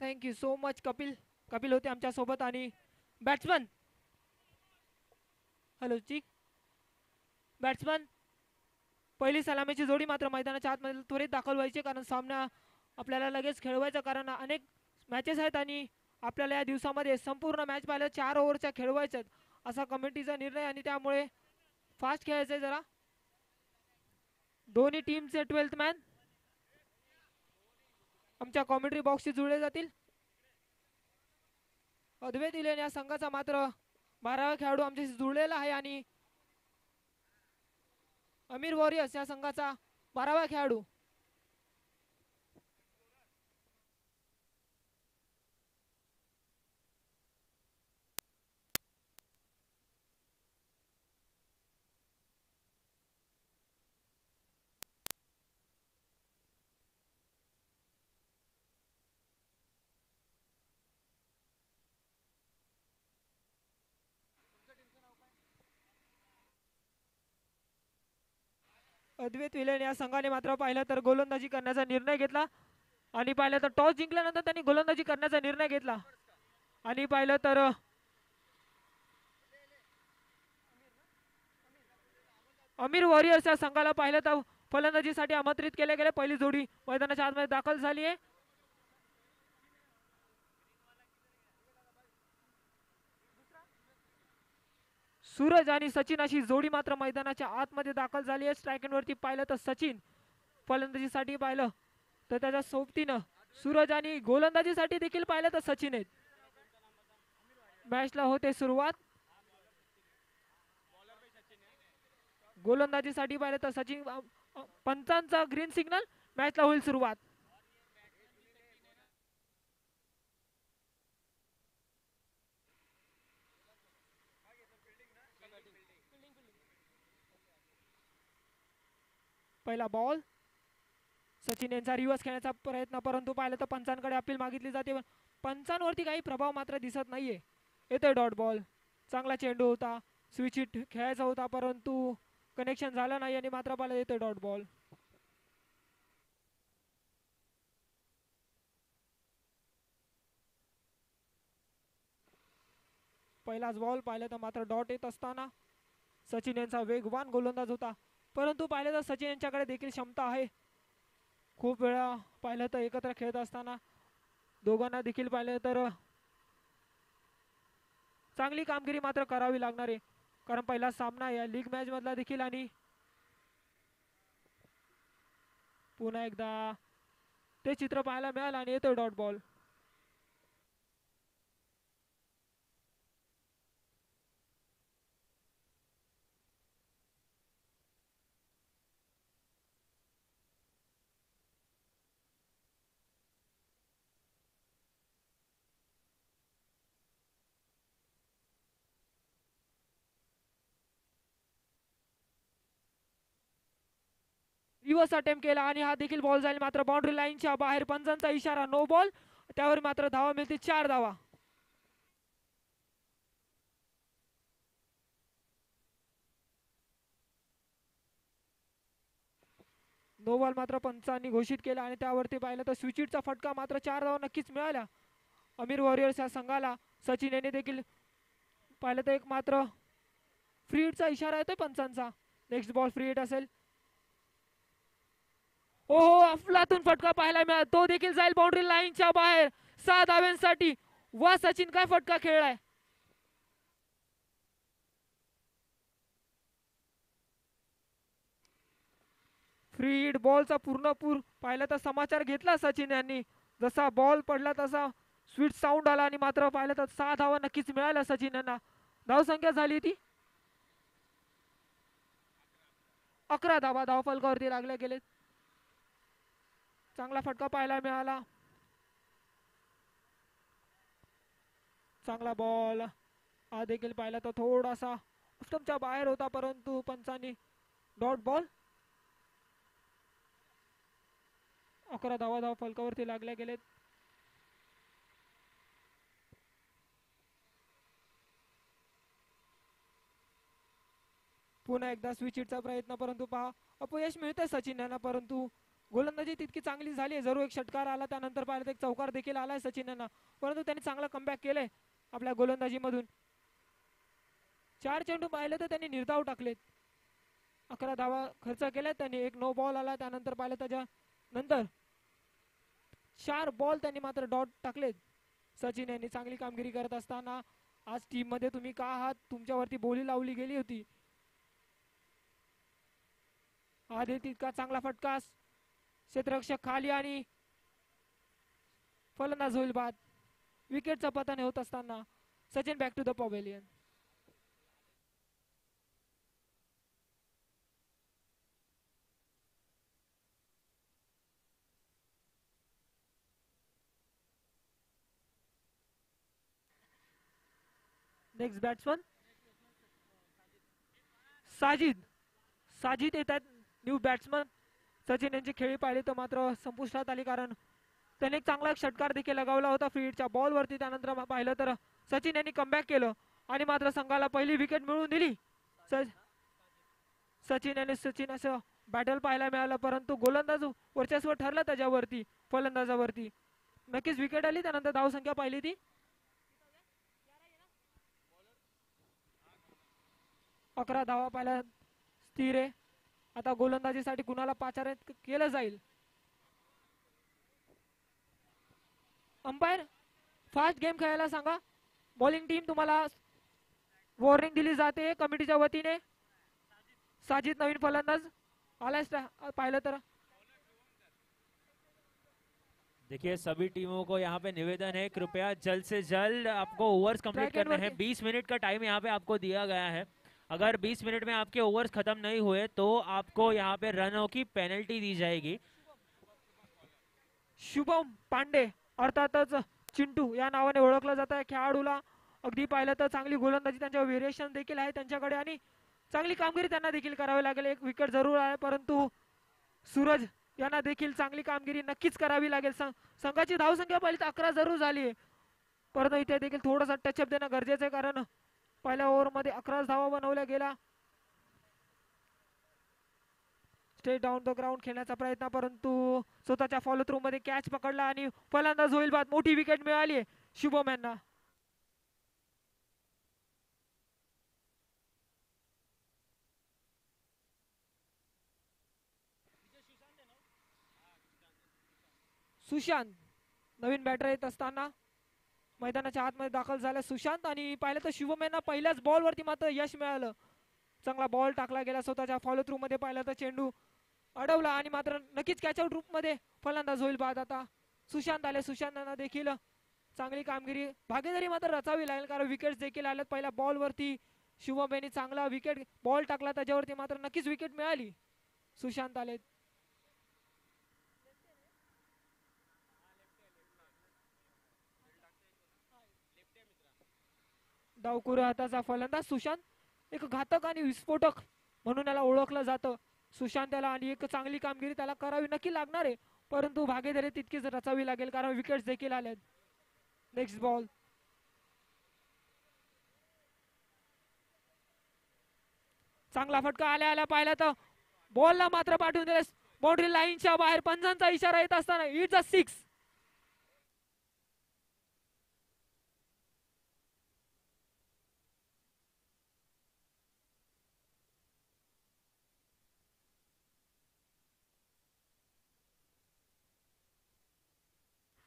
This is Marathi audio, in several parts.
Thank you so much Kapil. Kapil होते आमच्यासोबत आणि बॅट्समन. हॅलो चिक. बॅट्समन पहिली सलामीची जोडी मात्र मैदानाच्या आतमध्ये त्वरित दाखल व्हायची, कारण सामना आपल्याला लगेच खेळवायचा, कारण अनेक मॅचेस आहेत आणि आपल्याला या दिवसामध्ये संपूर्ण मॅच पाहिलं 4 ओव्हरच्या खेळवायच्यात असा कमिटीचा निर्णय, आणि त्यामुळे फास्ट खेळायचं आहे जरा. दोन्ही टीमचे 12th मॅन आमच्या कॉमेंट्री बॉक्सशी जुळले जातील. अद्वैत इलेन या संघाचा मात्र 12वा खेळाडू आमच्याशी जुळलेला आहे आणि अमीर वॉरियर्स या संघाचा 12वा खेळाडू. अद्वैत विलेन या संघाने मात्र पाहिलं तर गोलंदाजी करण्याचा निर्णय घेतला, आणि पाहिलं तर टॉस जिंकल्यानंतर त्यांनी गोलंदाजी करण्याचा निर्णय घेतला, आणि पाहिलं तर अमीर वॉरियर्स या संघाला पाहिलं तर फलंदाजीसाठी आमंत्रित केले गेले. पहिली जोडी मैदानाच्या आतमध्ये दाखल झाली आहे. सूरज आणि सचिन अशी जोडी मात्र मैदानाच्या आतमध्ये दाखल झाली आहे. स्ट्राईक वरती पाहिलं तर सचिन, फलंदाजीसाठी पाहिलं तर त्याच्या सोबतीनं सूरज, आणि गोलंदाजीसाठी देखील पाहिलं तर सचिन आहेत. मॅचला होते सुरुवात. गोलंदाजीसाठी पाहिलं तर सचिन, पंचांचा ग्रीन सिग्नल, मॅचला होईल सुरुवात. पहिला बॉल, सचिन यांचा रिव्हर्स खेळण्याचा प्रयत्न, परंतु पाहिलं तर पंचांकडे अपील मागितली जाते. पंचांवरती काही प्रभाव मात्र दिसत नाहीये. येतोय डॉट बॉल. चांगला चेंडू होता, स्विच हिट खेळायचा होता, परंतु कनेक्शन झालं नाही आणि मात्र पाहिलं येतोय डॉट बॉल. पहिलाच बॉल पाहिलं तर मात्र डॉट येत असताना सचिन यांचा वेगवान गोलंदाज होता, परंतु पाहिलं तर सचिन यांच्याकडे देखील क्षमता आहे. खूप वेळा पाहिलं तर एकत्र खेळत असताना दोघांना देखील पाहिलं तर चांगली कामगिरी मात्र करावी लागणार आहे, कारण पहिला सामना या लीग मॅच मधला देखील. आणि पुन्हा एकदा ते चित्र पाहायला मिळालं आणि येतोय डॉट बॉल. रिव्हर्स अटेम्प्ट केला आणि हा देखील बॉल जाईल मात्र बाउंड्री लाईनच्या बाहेर. पंचांचा इशारा, नो बॉल. त्यावर मात्र धावा मिळते, 4 धावा. नो बॉल मात्र पंचांनी घोषित केला, आणि त्यावरती पाहिलं तर स्विचिटचा फटका, मात्र 4 धावा नक्कीच मिळाल्या अमीर वॉरियर्स या संघाला. सचिन यांनी देखील पाहिलं तर एक मात्र फ्री हिटचा इशारा येतोय पंचांचा. नेक्स्ट बॉल फ्री हिट असेल. ओहो, अफलातून फटका पाहायला मिळाला, तो देखील जाईल बाउंड्री लाईनच्या बाहेर 6 धाव्यांसाठी. वा सचिन, काय फटका खेळलाय. फ्री हिट बॉलचा पूर्णपूर पाहिलं तर समाचार घेतला सचिन यांनी. जसा बॉल पडला तसा स्वीट साऊंड आला, आणि मात्र पाहिलं तर 6 धावा नक्कीच मिळाल्या सचिन यांना. धावसंख्या झाली ती 11 धावा धावफलकावरती लागल्या गेले. चांगला फटका पाहायला मिळाला. चांगला बॉल हा देखील पाहिला तर थोडासा स्टंपच्या बाहेर होता, परंतु पंचांनी डॉट बॉल. 11 धावा धावफलकावरती लागल्या गेलेत. पुन्हा एकदा स्विच हिटचा प्रयत्न, परंतु पहा अपयश मिळतंय सचिन यांना, परंतु गोलंदाजी तितकी चांगली झाली आहे. जरूर एक षटकार आला, त्यानंतर पाहिलं तर एक चौकार देखील आलाय सचिन यांना, परंतु त्यांनी चांगला कमबॅक केलंय आपल्या गोलंदाजीमधून. 4 चेंडू पाहिलं तर त्यांनी निर्धाव टाकलेत, 11 धावा खर्च केल्यात त्यांनी. एक नो बॉल आला, त्यानंतर पाहिलं त्याच्या नंतर 4 बॉल त्यांनी मात्र डॉट टाकलेत. सचिन यांनी चांगली कामगिरी करत असताना आज टीम मध्ये तुम्ही का आहात, तुमच्यावरती बोली लावली गेली होती. आधी तितका चांगला फटका, क्षेत्ररक्षक खाली आणि फलंदाज होईल बाद. विकेटचं पतन होत असताना Sachin back to the pavilion. Next batsman Sajid येतात न्यू बॅट्समन. सचिन यांची खेळी पाहिली तर मात्र संपुष्टात आली, कारण त्याने एक चांगला षटकार देखील लगावला होता फील्डच्या बॉलवरती. त्यानंतर पाहिलं तर सचिन यांनी कमबॅक केलं आणि मात्र संघाला पहिली विकेट मिळवून दिली. सचिन असं बॅटल पाहायला मिळालं, परंतु गोलंदाज वर्चस्व ठरलं त्याच्यावरती, फलंदाजावरती. नक्कीच विकेट आली, त्यानंतर धावसंख्या पाहिली ती 11 धावा पाहिला स्थिर आहे. आता गोलंदाजीसाठी कुणाला पाचारण केलं जाईल. अंपायर फास्ट गेम खेळायला सांगा. बॉलिंग टीम तुम्हाला वॉर्निंग दिली जाते कमिटीच्या वतीने. साजिद नवीन फलंदाज आलाय पाहिलं तर. देखिए सभी टीमों को यहाँ पे निवेदन है, कृपया जल्द से जल्द आपको ओवर्स कंप्लीट करने हैं. 20 मिनट का टाइम यहाँ पे आपको दिया गया है. अगर 20 मिनट में आपके ओवर्स खत्म नहीं हुए तो आपको यहाँ पे रनों की पेनल्टी दी जाएगी. शुभम पांडे अर्थातच चिंटू या नावाने ओळखलं जात आहे खेळाडूला. अगदी पाहिलं तर चांगली गोलंदाजी, त्यांच्या व्हेरिएशन देखील आहे त्यांच्याकडे आणि चांगली कामगिरी त्यांना देखील करावी लागेल. एक विकेट जरूर आहे, परंतु सूरज यांना देखील चांगली कामगिरी नक्कीच करावी लागेल. संघाची धावसंख्या पाहिली तर 11 जरूर झाली आहे, परंतु इथे देखील थोडासा टचअप देणं गरजेचं आहे, कारण पहिल्या ओव्हरमध्ये 11 धावा बनवल्या गेल्या. स्ट्रेट डाऊन द ग्राउंड खेळण्याचा प्रयत्न, परंतु स्वतःच्या फॉलो थ्रू मध्ये कॅच पकडला आणि फलंदाज होईल बाद. मोठी विकेट मिळाली आहे शुभम यांना. सुशांत नवीन बॅटर येत असताना मैदानाच्या आतमध्ये दाखल झाला सुशांत. आणि पाहिलं तर शुभम यांना पहिल्याच बॉलवरती मात्र यश मिळालं. चांगला बॉल टाकला गेला स्वतःच्या फॉलो थ्रू मध्ये. पाहिलं तर चेंडू अडवला आणि मात्र नक्कीच कॅच आउट रूप मध्ये फलंदाज होईल बाद. आता सुशांत आले, सुशांतना देखील चांगली कामगिरी भागीदारी मात्र रचावी लागेल, कारण विकेट देखील आल्यात. पहिल्या बॉलवरती शुभम यांनी चांगला विकेट बॉल टाकला, त्याच्यावरती मात्र नक्कीच विकेट मिळाली. सुशांत आले. डावकुरा हाताचा फलंदाज सुशांत, एक घातक आणि विस्फोटक म्हणून याला ओळखलं जातं सुशांत त्याला. आणि एक चांगली कामगिरी त्याला करावी नक्की लागणार आहे, परंतु भागीदारी तितकीच रचावी लागेल, कारण विकेट्स देखील आलेत. नेक्स्ट बॉल चांगला फटका आल्या पाहिला तर बॉलला मात्र पाठवून दिले बाउंड्री लाईनच्या बाहेर. पंचांचा इशारा येत असताना इट्स अ 6.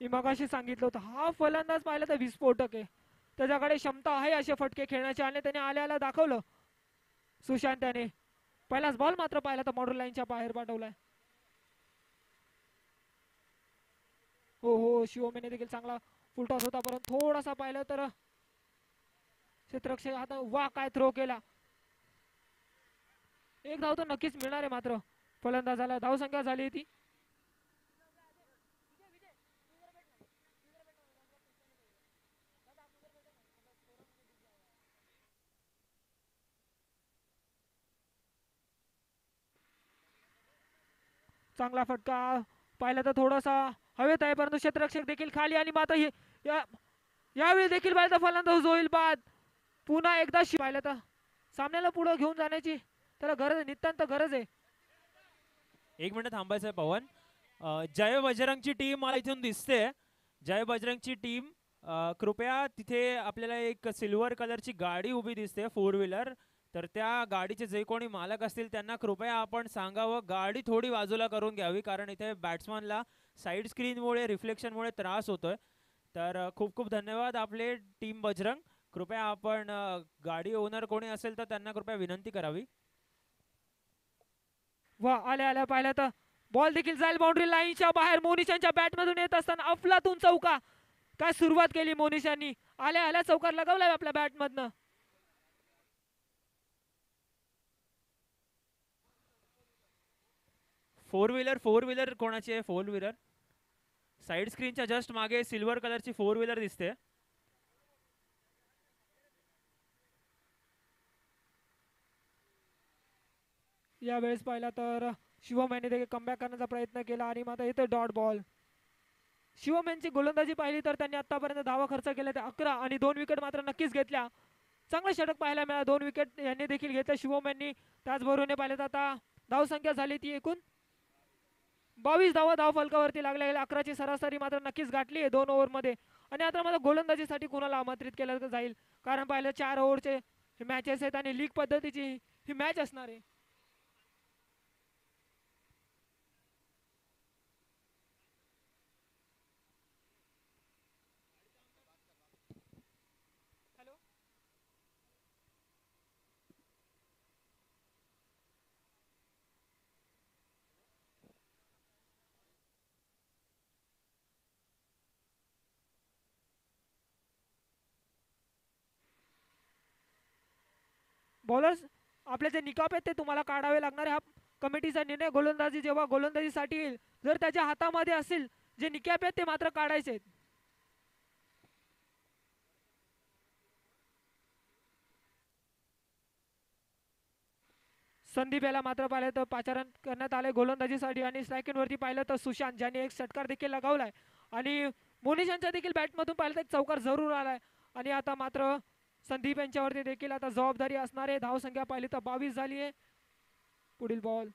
मी मगाशी सांगितलं होतं हा फलंदाज पाहिला तर विस्फोटक आहे, त्याच्याकडे क्षमता आहे असे फटके खेळण्याचे, आणि त्याने आल्याला दाखवलं. सुशांत त्याने पहिलाच बॉल मात्र पाहिला तर बाउंड्री लाईनच्या बाहेर पाठवलाय. हो शिवमेने देखील चांगला फुलटॉस होता, परंतु थोडासा पाहिलं तर क्षेत्ररक्षक आता वा काय थ्रो केला. एक धाव तर नक्कीच मिळणार आहे मात्र फलंदाजाला. धावसंख्या झाली ती चांगला फटका पाहिला तर थोडासा हवेत आहे, परंतु क्षेत्ररक्षक देखील खाली आणि मात्र यावेळी देखील पाहिलं तर फलंदाज होईल बाद. पुन्हा एकदा पाहिलं तर सामन्याला पुढे घेऊन जाण्याची त्याला गरज, नितांत गरज आहे. 1 मिनिट थांबायचं आहे पवन. जय बजरंगची टीम मला इथून दिसते. जय बजरंगची टीम कृपया तिथे आपल्याला एक सिल्वर कलरची गाडी उभी दिसते 4 व्हीलर. तर त्या गाडीचे जे कोणी मालक असतील त्यांना कृपया आपण सांगावं गाडी थोडी बाजूला करून घ्यावी, कारण इथे बॅट्समनला साईड स्क्रीनमुळे रिफ्लेक्शनमुळे त्रास होतोय. तर खूप खूप धन्यवाद आपले टीम बजरंग. कृपया आपण गाडी ओनर कोणी असेल तर त्यांना कृपया विनंती करावी. वा आल्या आल्या पाहिलं तर बॉल देखील जाईल बाउंड्री लाईनच्या बाहेर. मोनिशांच्या बॅटमधून येत असताना अफलातून चौका. काय सुरुवात केली मोनिशांनी, आल्या आल्या चौकार लगावलाय आपल्या बॅटमधनं. फोर व्हीलर कोणाची आहे? 4 व्हीलर साइड स्क्रीनच्या जस्ट मागे सिल्वर कलरची 4 व्हीलर दिसते. यावेळेस पाहिला तर शिवम यांनी देखील कमबॅक करण्याचा प्रयत्न केला आणि मात्र येतो डॉट बॉल. शिवम यांची गोलंदाजी पाहिली तर त्यांनी आतापर्यंत धावा खर्च केल्या त्या 11 आणि 2 विकेट मात्र नक्कीच घेतल्या. चांगलं षटक पाहायला मिळालं, 2 विकेट यांनी देखील घेतल्या शिवम यांनी. त्याचबरोबर पाहिलं तर आता धावसंख्या झाली ती एकूण 22 धावा धाव फलकावरती लागल्या गेल्या. 11ची सरासरी मात्र नक्कीच गाठली आहे 2 ओव्हरमध्ये. आणि आता मात्र गोलंदाजीसाठी कुणाला आमंत्रित केलं जाईल, कारण पाहिलं 4 ओव्हरचे मॅचेस आहेत आणि लीग पद्धतीची ही मॅच असणार आहे. बॉलर्स आपले जे निकाप आहेत ते तुम्हाला काढावे लागणार आहे. हा कमिटीचा निर्णय. गोलंदाजी जेव्हा गोलंदाजीसाठी येईल, जर त्याच्या हातामध्ये असेल जे निकाप आहेत ते मात्र काढायचे आहेत. संदीप याला मात्र पाहिलं तर पाचारण करण्यात आले गोलंदाजीसाठी. आणि स्ट्रायकिंग वरती पाहिलं तर सुशांत ज्यांनी एक षटकार देखील लगावलाय आणि मोनिशांच्या देखील बॅटमधून पाहिलं तर एक चौकार जरूर आलाय. आणि आता मात्र संदीप यांच्यावरती देखील आता जबाबदारी असणार आहे. धावसंख्या पाहिली तर 22 झाली आहे. पुढील बॉल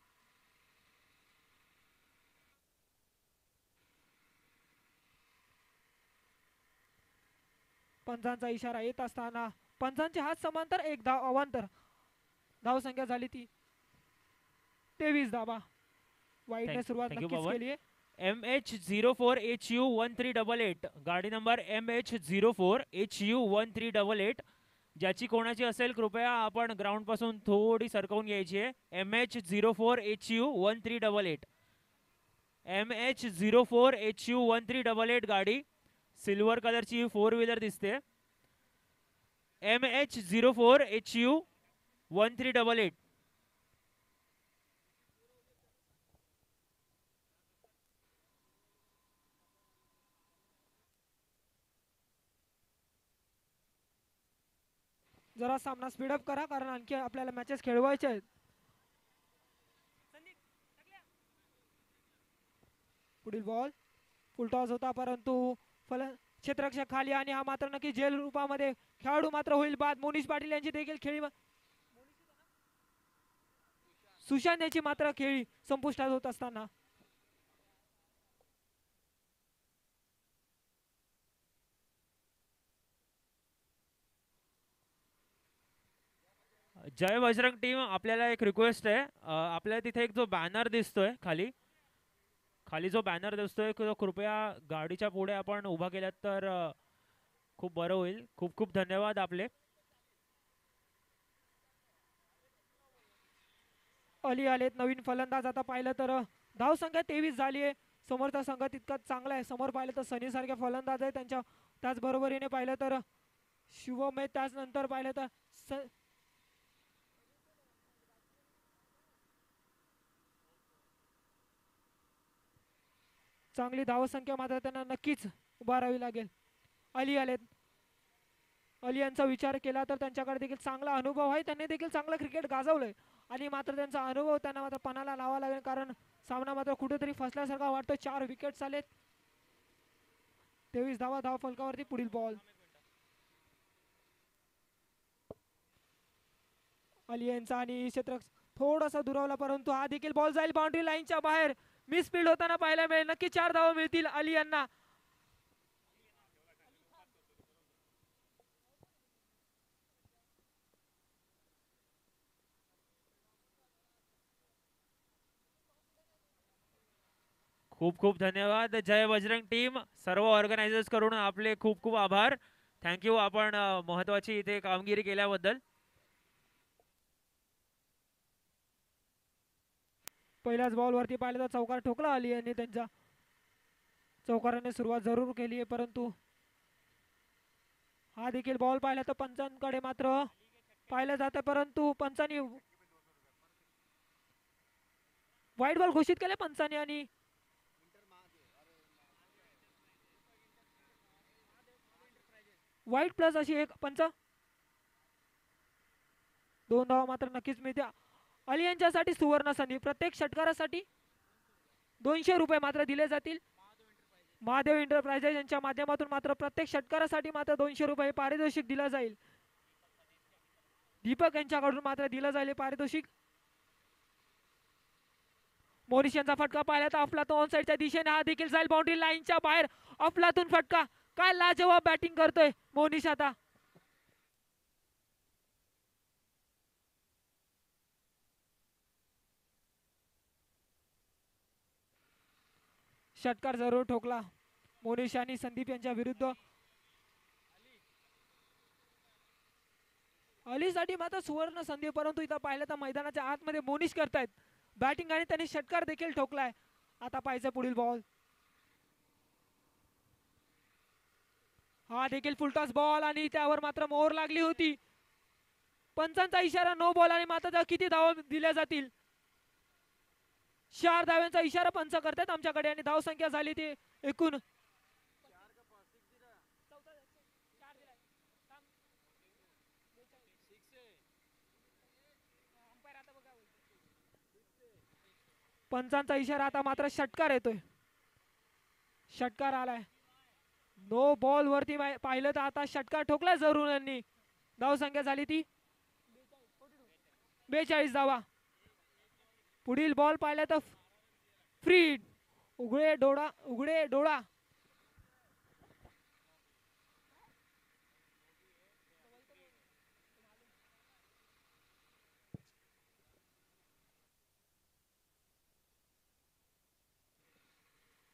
पंचांचा इशारा येत असताना पंचांचे हात समांतर, एक धाव अवांतर. धावसंख्या झाली ती 23 धावा. वाईटने सुरुवात नक्कीच केली आहे. MH04HU1388 गाडी नंबर MH04HU1388 ज्याची कोणाची असेल कृपया आपण ग्राउंड पासून थोडी सरकवून घ्यायची आहे. MH04HU1388 MH04HU1388 गाडी सिल्वर कलरची 4 व्हीलर दिसते. MH04HU1388. जरा सामना स्पीडअप करा, कारण आणखी आपल्याला मॅचेस खेळवायचे आहेत. पुढील बॉल फुलटॉस होता, परंतु क्षेत्ररक्षक खाली आणि हा मात्र नक्की जेल रूपामध्ये खेळाडू मात्र होईल बाद. मोनिश पाटील यांची देखील खेळी, सुशांत याची मात्र खेळी संपुष्टात होत असताना जय बजरंग टीम, आपल्याला एक रिक्वेस्ट आहे. आपल्याला तिथे एक जो बॅनर दिसतोय खाली जो बॅनर दिसतोय तो कृपया गाडीच्या पुढे आपण उभा केलात तर खूप बरं होईल. खूप खूप धन्यवाद आपले. अली आलेत नवीन फलंदाज. आता पाहिलं तर धाव संख्या 23 झाली आहे. समोरचा संघ तितकाच चांगला आहे. समोर पाहिलं तर सनी सारखे फलंदाज आहे त्यांच्या, त्याचबरोबरीने पाहिलं तर शिवम आहे. त्याचनंतर पाहिलं तर चांगली धावसंख्या मात्र त्यांना नक्कीच उभारावी लागेल. अली आलेत. अली यांचा विचार केला तर त्यांच्याकडे देखील चांगला अनुभव आहे. त्यांनी देखील चांगलं क्रिकेट गाजवलंय आणि मात्र त्यांचा अनुभव त्यांना मात्र पणाला लावा लागेल, कारण सामना मात्र कुठेतरी फसल्यासारखा वाटतो. 4 विकेट्स आलेत. 23 धावा धाव फलकावरती. पुढील बॉल अली यांचा आणि क्षेत्र थोडासा दुरावला, परंतु हा देखील बॉल जाईल बाउंड्री लाईनच्या बाहेर. मिस फील्ड होताना पाहायला मिळेल. नक्की 4 धावा मिळतील अली यांना. खूप खूप धन्यवाद जय बजरंग टीम. सर्व ऑर्गनायझर्स कडून आपले खूप खूप आभार. थँक्यू आपण महत्वाची इथे कामगिरी केल्याबद्दल. पहिल्याच बॉल वरती पाहिलं तर चौकार ठोकला अली यांनी. त्यांच्या चौकाराने सुरुवात जरूर केली आहे, परंतु हा देखील बॉल पाहिला तर पंचांकडे मात्र पाहिलं जातं, परंतु पंचांनी वाईट बॉल घोषित केले पंचांनी. आणि वाईट प्लस अशी एक पंच. 2 धावा मात्र नक्कीच मिळते अली यांच्यासाठी. सुवर्ण संधी. प्रत्येक षटकारासाठी 200 रुपये मात्र दिले जातील. महादेव एंटरप्राइजेस यांच्या माध्यमातून मात्र प्रत्येक षटकारासाठी मात्र 200 रुपये पारितोषिक दिलं जाईल. दीपक यांच्याकडून मात्र दिलं जाईल पारितोषिक. मोनिश यांचा फटका पाहिला तर अफलातून ऑन साइडच्या दिशेने. हा देखील जाईल बाउंड्री लाईनच्या बाहेर. अफलातून फटका. काय लाजवाब बॅटिंग करतोय मोनिश आता. षटकार जरूर ठोकला मोनिश आणि संदीप यांच्या विरुद्ध. अलीसाठी मात्र सुवर्ण संधी, परंतु इथं पाहिलं तर मैदानाच्या आतमध्ये मोनिश करतायत बॅटिंग आणि त्यांनी षटकार देखील ठोकलाय. आता पाहायचं पुढील बॉल. हा देखील फुलटॉस बॉल आणि त्यावर मात्र मोहर लागली होती. पंचांचा इशारा नो बॉल आणि मात्र किती धावा दिल्या जातील. 4 धाव्यांचा इशारा पंच करतात आमच्याकडे आणि धाव संख्या झाली ती एकूण 5चा इशारा. आता मात्र षटकार येतोय. षटकार आलाय. नो बॉल वरती पाहिलं तर आता षटकार ठोकला जरूर यांनी. धाव संख्या झाली ती 42 धावा. पुढील बॉल पाहिला तर फ्री. उघडे डोळा.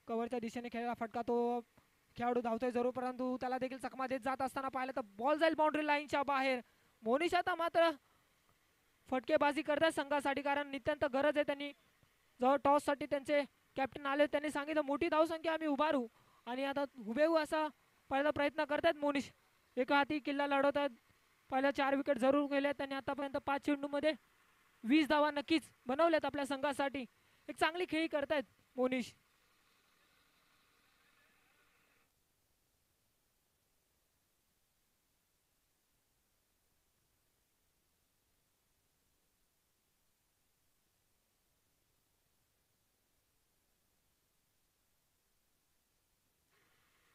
कव्हरच्या दिशेने खेळला फटका. तो खेळाडू धावतोय जरूर, परंतु त्याला देखील चकमा देत जात असताना पाहिलं तर बॉल जाईल बाउंड्री लाईनच्या बाहेर. मोनिश आता मात्र फटकेबाजी करतात संघासाठी, कारण नितांत गरज आहे. त्यांनी जवळ टॉस साठी त्यांचे कॅप्टन आले, त्यांनी सांगितलं मोठी धावसंख्या आम्ही उभारू आणि आता हुबेहू असा पहिला प्रयत्न करतात मोनिश. एका हाती किल्ला लढवतात. पहिल्या 4 विकेट जरूर गेल्या त्यांनी आतापर्यंत. 5 चेंडूमध्ये 20 धावा नक्कीच बनवल्यात आपल्या संघासाठी. एक चांगली खेळी करतायत मोनिश.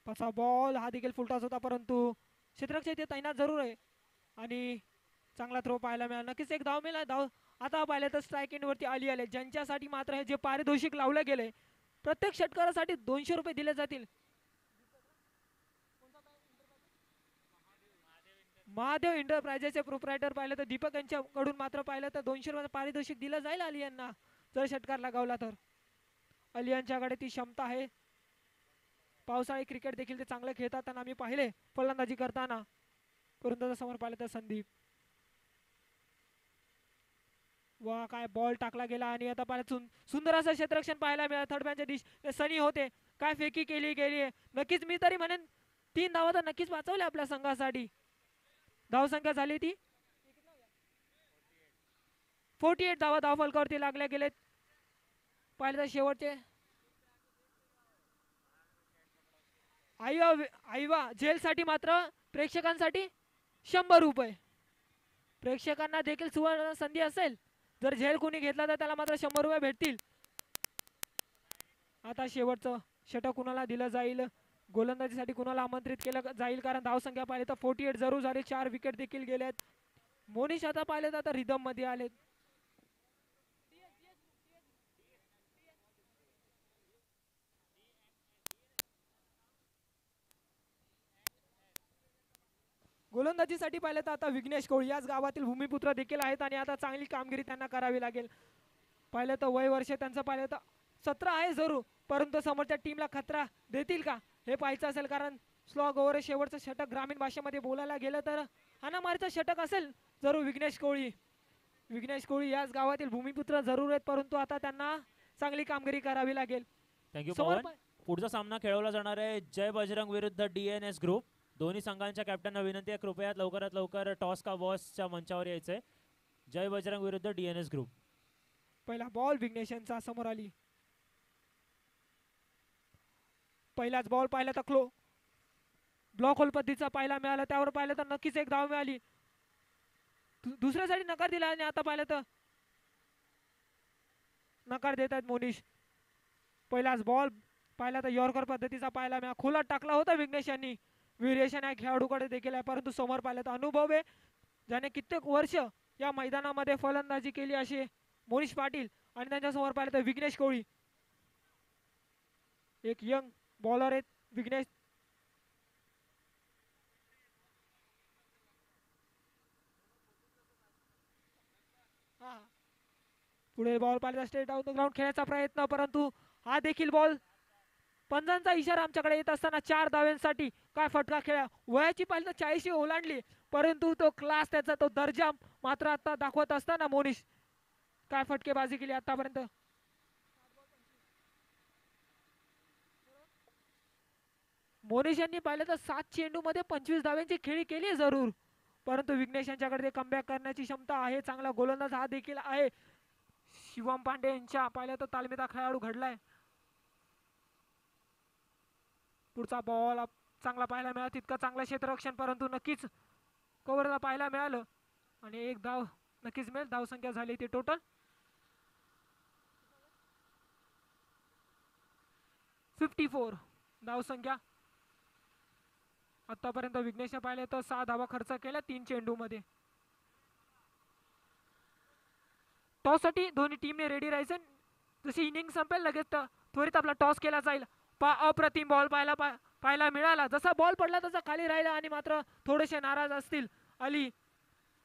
पाचवा बॉल. हा देखील फुलटॉस होता, परंतु क्षेत्ररक्षक इथे तैनात जरूर आहे आणि चांगला थ्रो पाहायला मिळाला. नक्कीच एक धाव मिळाला. धाव आता पाहिलं तर स्ट्राईक एंड वरती आली आले, ज्यांच्यासाठी मात्र हे जे पारितोषिक लावले गेले प्रत्येक षटकारासाठी 200 रुपये दिले जातील. महादेव एंटरप्राइजेसचे प्रोप्रायटर पाहिलं तर दीपक यांच्याकडून मात्र पाहिलं तर 200 रुपये पारितोषिक दिलं जाईल अली यांना जर षटकार लगावला तर. अली यांच्याकडे ती क्षमता आहे. पावसाळी क्रिकेट देखील ते चांगले खेळतात आणि आम्ही पाहिले फलंदाजी करताना. परंतु समोर पाहिलं तर संदीप. वा काय बॉल टाकला गेला आणि आता पाहिलं सुंदर असं क्षेत्ररक्षण पाहायला मिळालं. थर्ड मॅनच्या दिशेने सनी होते. काय फेकी केली गेली. नक्कीच मी तरी म्हणेन 3 धावा तर नक्कीच वाचवल्या आपल्या संघासाठी. धाव संख्या झाली ती 48 धावा धाव फलकावरती लागल्या गेलेत. पाहिलं तर शेवटचे आईवा जेलसाठी मात्र प्रेक्षकांसाठी 100 रुपये. प्रेक्षकांना देखील सुवर्ण संधी असेल, जर झेल कोणी घेतला तर त्याला मात्र 100 रुपये भेटतील. आता शेवटचं षटक कुणाला दिलं जाईल, गोलंदाजीसाठी कुणाला आमंत्रित केलं जाईल, कारण धावसंख्या पाहिली तर 48 जरूर झाली. 4 विकेट देखील गेलेत. मोनिश आता पाहिलं तर आता रिदम मध्ये आलेत. गोलंदाजीसाठी पाहिलं तर आता विघ्नेश कोळी याच गावातील भूमिपुत्र देखील आहेत आणि आता चांगली कामगिरी त्यांना करावी लागेल. पाहिलं तर वय वर्ष त्यांचं पाहिलं तर 17 आहे जरूर, परंतु समोरच्या टीमला खतरा देतील का हे पाहायचं असेल. कारण स्लॉग ओव्हर शेवटचं षटक ग्रामीण भाषेमध्ये बोलायला गेलं तर हाणामारीचं षटक असेल जरूर. विघ्नेश कोळी याच गावातील भूमिपुत्र जरूर आहेत, परंतु आता त्यांना चांगली कामगिरी करावी लागेल. थँक्यू पवन. पुढचा सामना खेळवला जाणार आहे जय बजरंग विरुद्ध DNS ग्रुप. दोन्ही संघांच्या कॅप्टनना विनंती आहे कृपया लवकरात लवकर टॉस का बॉसच्या मंचावर यायचंय. जय बजरंग विरुद्ध DNS ग्रुप. पहिला बॉल विघ्नेशांचा समोर आली. पहिलाच बॉल पाहिला तर ब्लॉक होल पद्धतीचा पाहायला मिळाला, त्यावर पाहिलं तर नक्कीच एक धाव मिळाली. दुसऱ्यासाठी नकार दिला आणि आता पाहिलं तर नकार देत आहेत मोनिश. पहिलाच बॉल पाहिला तर यॉर्कर पद्धतीचा पाहायला मिळाला, खोलात टाकला होता विघ्नेश यांनी. व्हेरिएशन या खेळाडूकडे देखील आहे, परंतु समोर पाहिलं तर अनुभव आहे ज्याने कित्येक वर्ष या मैदानामध्ये फलंदाजी केली असे मोनिश पाटील, आणि त्यांच्या समोर पाहिलं तर विघ्नेश कोळी एक यंग बॉलर आहेत. विघ्नेश पुढे बॉल पाहिला स्ट्रेट आउट ग्राउंड खेळण्याचा प्रयत्न, परंतु हा देखील बॉल पंजांचा इशारा आमच्याकडे येत असताना 4 धाव्यांसाठी काय फटका खेळा. वयाची पाहिलं तर 40 ओलांडली, परंतु तो क्लास त्याचा तो दर्जा मात्र आता दाखवत असताना मोनिश काय फटकेबाजी केली आतापर्यंत. मोनिश यांनी पाहिलं तर 7 चेंडू मध्ये 25 धाव्यांची खेळी केली जरूर, परंतु विघ्नेश यांच्याकडे कमबॅक करण्याची क्षमता आहे. चांगला गोलंदाज हा देखील आहे. शिवम पांडे यांच्या पाहिलं तर तालमीचा खेळाडू घडलाय. पुढचा बॉल चांगला पाहायला मिळाला, तितका चांगला क्षेत्ररक्षण, परंतु नक्कीच कव्हरला पाहायला मिळालं आणि एक धाव नक्कीच मिळेल. धावसंख्या झाली ती टोटल 54 धावसंख्या. आतापर्यंत विघ्नेश पाहिले तर 6 धावा खर्च केल्या 3 चेंडू मध्ये. टॉस साठी दोन्ही टीमने रेडी राहायचं. जशी इनिंग संपेल लगेच त्वरित आपला टॉस केला जाईल. अप्रतिम बॉल पाहायला मिळाला, जसा बॉल पडला तसा खाली राहिला आणि मात्र थोडेसे नाराज असतील अली,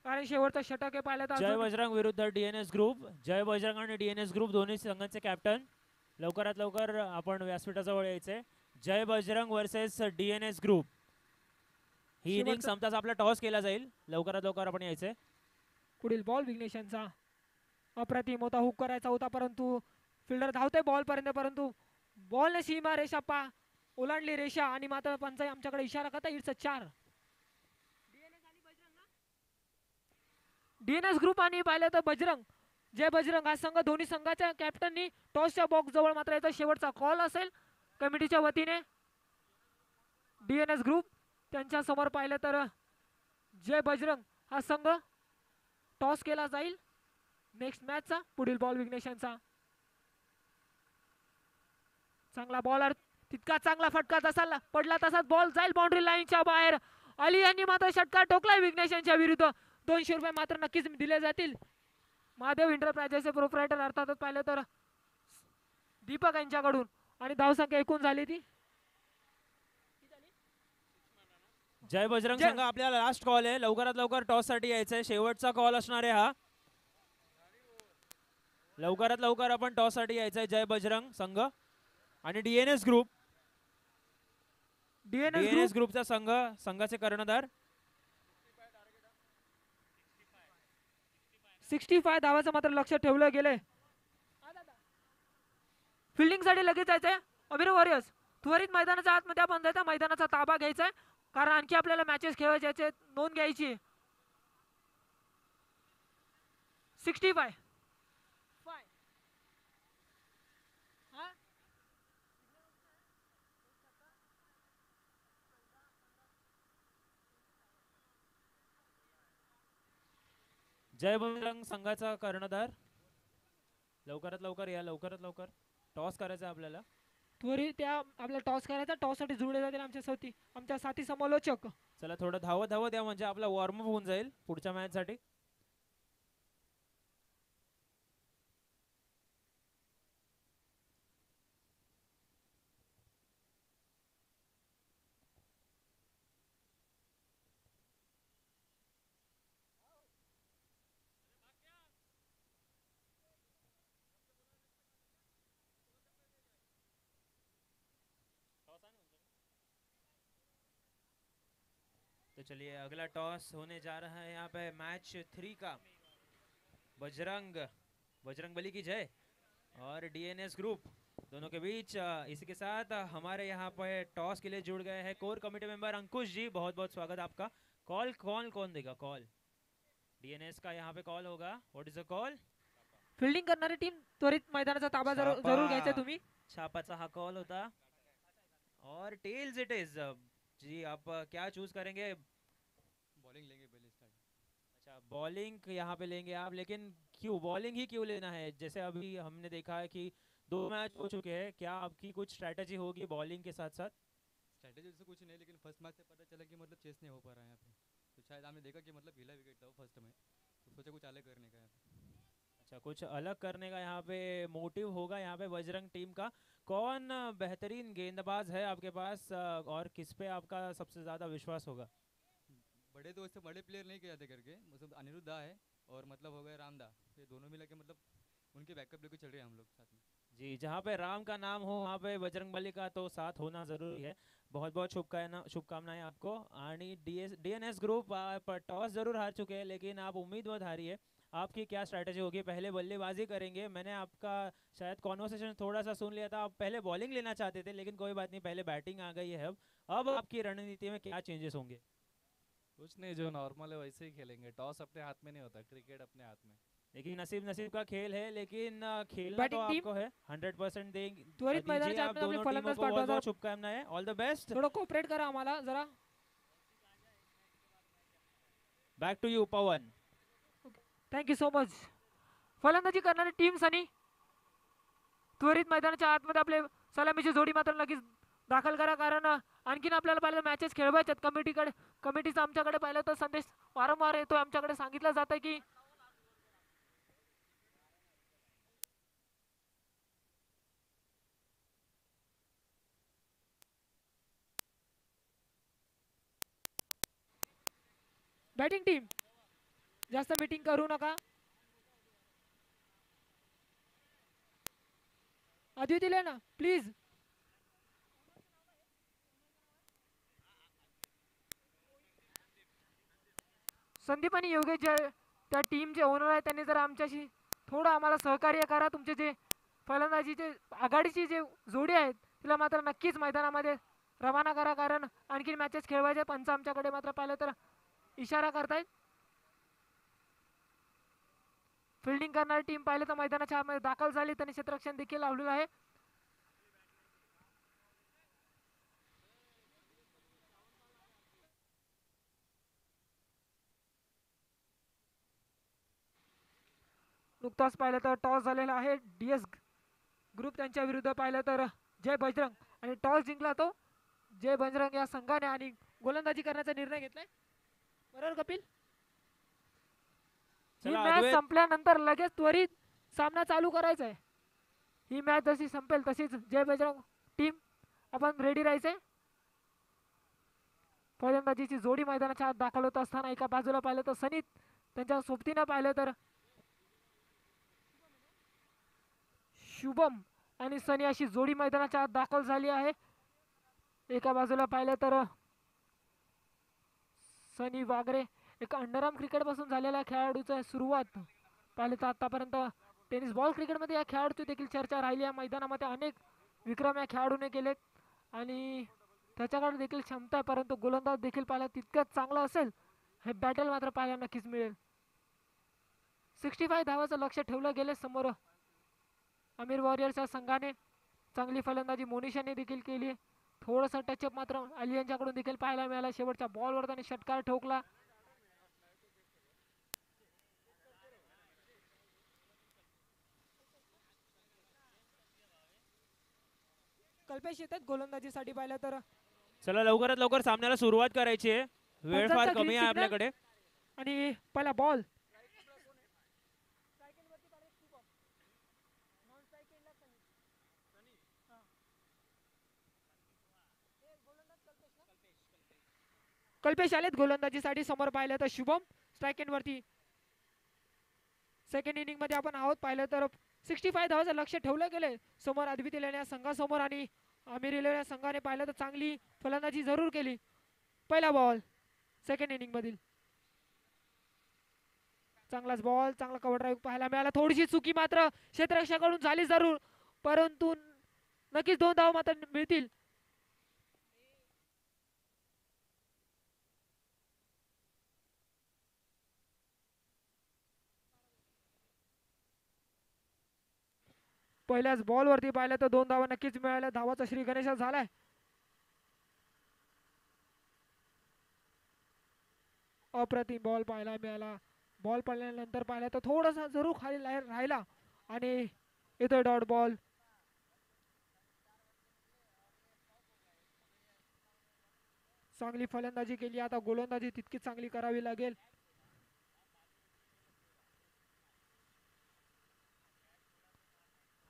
कारण शेवटचा षटक हे पाहिलं तर. जय बजरंग विरुद्ध DNS ग्रुप. जय बजरंग आणि DNS ग्रुप दोन्ही संघांचे कॅप्टन लवकरात लवकर आपण व्यासपीठाजवळ यायचे. जय बजरंग वर्सेस DNS ग्रुप. ही इनिंग संपताच आपला टॉस केला जाईल, लवकरात लवकर आपण यायचे. पुढील बॉल विघ्नेशांचा अप्रतिम होता, हुक करायचा होता, परंतु फिल्डर धावते बॉल पर्यंत, परंतु बॉलने सीमा रेषा ओलांडली रेषा आणि मात्र पंच आमच्याकडे इशारा करता इट्स 4. DNS ग्रुप आणि पाहिलं तर बजरंग जय बजरंग हा संघ, दोन्ही संघाच्या कॅप्टननी टॉसच्या बॉक्स जवळ मात्र याचा शेवटचा कॉल असेल कमिटीच्या वतीने. DNS ग्रुप त्यांच्या समोर पाहिलं तर जय बजरंग हा संघ टॉस केला जाईल नेक्स्ट मॅचचा. पुढील बॉल विघ्नेशांचा, चांगला बॉलर, तितका चांगला फटका जसा पडला तसाच बॉल जाईल बाउंड्री लाईनच्या बाहेर. अली यांनी मात्र षटकार ठोकलाय विघ्नेशांच्या विरुद्ध. 200 रुपये मात्र नक्कीच दिले जातील. महादेव एंटरप्राइजेसचे प्रोप्रायटर अर्थातच पाहिलं तर दीपक यांच्याकडून, आणि धावसंख्या एकूण झाली ती. जय बजरंग संघ आपल्याला लास्ट कॉल आहे, लवकरात लवकर टॉस साठी यायचंय, शेवटचा कॉल असणार आहे हा. लवकरात लवकर आपण टॉस साठी यायचंय जय बजरंग संघ आणि DNS ग्रुप. DNS ग्रुपचा संघाचे कर्णधार 65 धावाचं मात्र लक्ष ठेवलं गेलंय. फिल्डिंग साठी लगेच जायचंय अमीर वॉरियर्स. त्वरित मैदानाच्या आतमध्ये आपण जायचं, मैदानाचा ताबा घ्यायचा, कारण आणखी आपल्याला मॅचेस खेळायचे, नोंद घ्यायची. 65 जय बजरंग संघाचा कर्णधार लवकरात लवकर या, लवकरात लवकर टॉस करायचा आपल्याला. त्वरित त्या आपल्याला टॉस करायचा, टॉस साठी जुळले जातील आमच्या साथी समालोचक. चला थोडं धावत या, म्हणजे आपला वॉर्मअप होऊन जाईल पुढच्या मॅच साठी. तो चलिए अगला टॉस होने जा रहा है यहाँ पे मैच 3 का। बजरंग बली की जय और डीएनएस ग्रुप दोनों के बीच। इसी के साथ हमारे यहाँ पे टॉस के लिए जुड़ गए हैं कोर कमेटी मेंबर अंकुश जी, बहुत बहुत स्वागत आपका। कॉल कौन देगा? कॉल डीएनएस का यहाँ पे कॉल होगा। What is the call? Fielding करणारी टीम त्वरित मैदानाचा ताबा जरूर घ्यायचा तुम्ही। छापाचा हा कॉल होता और टेल्स इट इज। जी आप क्या चूज करेंगे? बॉलिंग लेंगे पहले स्टार्ट। अच्छा बॉलिंग यहाँ पे लेंगे आप, लेकिन क्यों बॉलिंग ही क्यों लेना है? जैसे अभी हमने देखा है कि 2 मैच हो चुके हैं, क्या आपकी कुछ स्ट्रैटेजी होगी बॉलिंग के साथ साथ? स्ट्रैटेजी से कुछ नहीं, लेकिन फर्स्ट मैच से पता चला कि मतलब चेस नहीं हो पा रहा है यहाँ पे, तो शायद हमने देखा कि मतलब गीला विकेट था फर्स्ट में, तो सोचा कुछ अलग करने का यहाँ पे। अच्छा कुछ अलग करने का यहाँ पे मोटिव होगा यहाँ पे बजरंग टीम का। कौन बेहतरीन गेंदबाज है आपके पास और किस पे आपका सबसे ज़्यादा विश्वास होगा? बड़े तो ऐसे बड़े प्लेयर नहीं किया थे करके, मतलब अनिरुद्ध दा है और मतलब हो गए राम दा, ये दोनों मिला के मतलब उनके बैकअप लेके चल रहे हैं हम लोग साथ में। जी जहाँ पे राम का नाम हो वहाँ पे बजरंगबली का तो साथ होना ज़रूरी है। बहुत बहुत शुभकामनाएं आपको। आणि डीएनएस ग्रुप आप टॉस जरूर हार चुके हैं, लेकिन आप उम्मीद मत हारिए। आपकी क्या स्ट्रैटेजी होगी? पहले बल्लेबाजी करेंगे। मैंने आपका शायद कॉन्वर्सेशन थोड़ा सा सुन लिया था, आप पहले बॉलिंग लेना चाहते थे, लेकिन कोई बात नहीं, पहले बैटिंग आ गई है। अब आपकी रणनीति में क्या चेंजेस होंगे? कुछ नहीं, जो नॉर्मल है वैसे ही खेलेंगे। टॉस अपने हाथ में नहीं होता, क्रिकेट अपने हाथ में। लेकिन नसीब का खेल है, लेकिन खेलना तो Batting team आपको है। 100% देंगे। त्वरित मैदानाच्या आप आतमध्ये आपले दोनों टीमों फलंदाज को बहुत पाठवा बहुत जरा। शुभकामनाएं। All the best. थोडं कोऑपरेट करा आम्हाला जरा। Back to you Pavan. Thank you so much. फलंदाजी करणारी टीम सनी त्वरित मैदानाच्या आतमध्ये आपले सलामीची जोडी मात्र लगेच दाखल करा, कारण आणखीन आपल्याला पाहिलं मॅचेस खेळवायच्यात कमिटीचा आमच्याकडे पाहिलं तर संदेश वारंवार येतोय, आमच्याकडे सांगितलं जातं की बॅटिंग टीम जास्त मीटिंग करू नका। अद्वितीय ना प्लीज। संदीप आणि योगेश जे त्या टीमचे ओनर आहेत त्यांनी जर आमच्याशी थोडं आम्हाला सहकार्य करा। तुमचे जे फलंदाजीचे आघाडीची जे जोडी आहेत तिला मात्र नक्कीच मैदानामध्ये रवाना करा, कारण आणखी मॅचेस खेळवायचे। पंच आमच्याकडे मात्र पाहिलं तर इशारा करतायत। फिल्डिंग करणारी टीम पाहिलं तर मैदानाच्या आतमध्ये दाखल झाली, त्यांनी क्षेत्ररक्षण देखील लावलेलं आहे। नुकताच पाहिलं तर टॉस झालेला आहे डीएस ग्रुप त्यांच्या विरुद्ध पाहिलं तर जय बजरंग, आणि टॉस जिंकला तो जय बजरंग या संघाने आणि गोलंदाजी करण्याचा निर्णय घेतलाय। बरोबर कपिल? ही मॅच संपल्यानंतर लगेच त्वरित सामना चालू करायचा आहे। ही मॅच जशी संपेल तशीच जय बजरंग टीम आपण रेडी राहायचंय। फलंदाजीची जोडी मैदानाच्या आत दाखल होत असताना एका बाजूला पाहिलं तर सनी त्यांच्या सोबतीनं पाहिलं तर शुभम आणि सनी अशी जोडी मैदानाच्या आत दाखल झाली आहे। एका बाजूला पाहिलं तर सनी वागरे एक अंडरआर्म क्रिकेट पासून झालेल्या खेळाडूची सुरुवात पाहिलं तर आतापर्यंत टेनिस बॉल क्रिकेटमध्ये या खेळाडूची देखील चर्चा राहिली आहे। मैदानामध्ये अनेक विक्रम या खेळाडूने केलेत आणि त्याच्याकडे देखील क्षमता आहे, परंतु गोलंदाज देखील पाहिला तितकंच चांगलं असेल हे बॅटल मात्र पाहायला नक्कीच मिळेल। 65 धावाचं लक्ष ठेवलं गेले समोर अमीर वॉरियर्सच्या संघाने। चांगली फलंदाजी मोनिशाने देखील केली, थोडंसं टचअप मात्र अली यांच्याकडून देखील पाहायला मिळाला। शेवटच्या बॉलवर त्याने षटकार ठोकला। कल्पेश येतात गोलंदाजीसाठी पाहिलं तर। चला लवकरात लवकर सामन्याला सुरुवात करायची आहे, वेळ फार कमी आहे आपल्याकडे। आणि पहिला बॉल कल्पेश आलेत गोलंदाजीसाठी। समोर पाहिलं तर शुभम स्ट्राइक एंड वरती। सेकंड इनिंग मध्ये आपण आहोत पाहिलं तर 65 धावाचं लक्ष ठेवलं गेले समोर अद्वितीय लेण्या संघासमोर, आणि आमिर लेण्या संघाने पाहिलं तर चांगली फलंदाजी जरूर केली। पहिला बॉल सेकंड इनिंग मधील. चांगलाच बॉल, चांगला कव्हर ड्राईव्ह पाहायला मिळाला. थोडीशी चुकी मात्र क्षेत्ररक्षकाकडून झाली जरूर, परंतु नक्कीच 2 धाव मात्र मिळतील. पहिल्याच बॉल वरती पाहिलं तर 2 धावा नक्कीच मिळाल्या. धावाचा श्री गणेश झालाय. अप्रतिम बॉल पाहायला मिळाला. बॉल पडल्यानंतर पाहिलं तर थोडासा जरूर खाली राहिला आणि येतोय डॉट बॉल. चांगली फलंदाजी केली, आता गोलंदाजी तितकी चांगली करावी लागेल.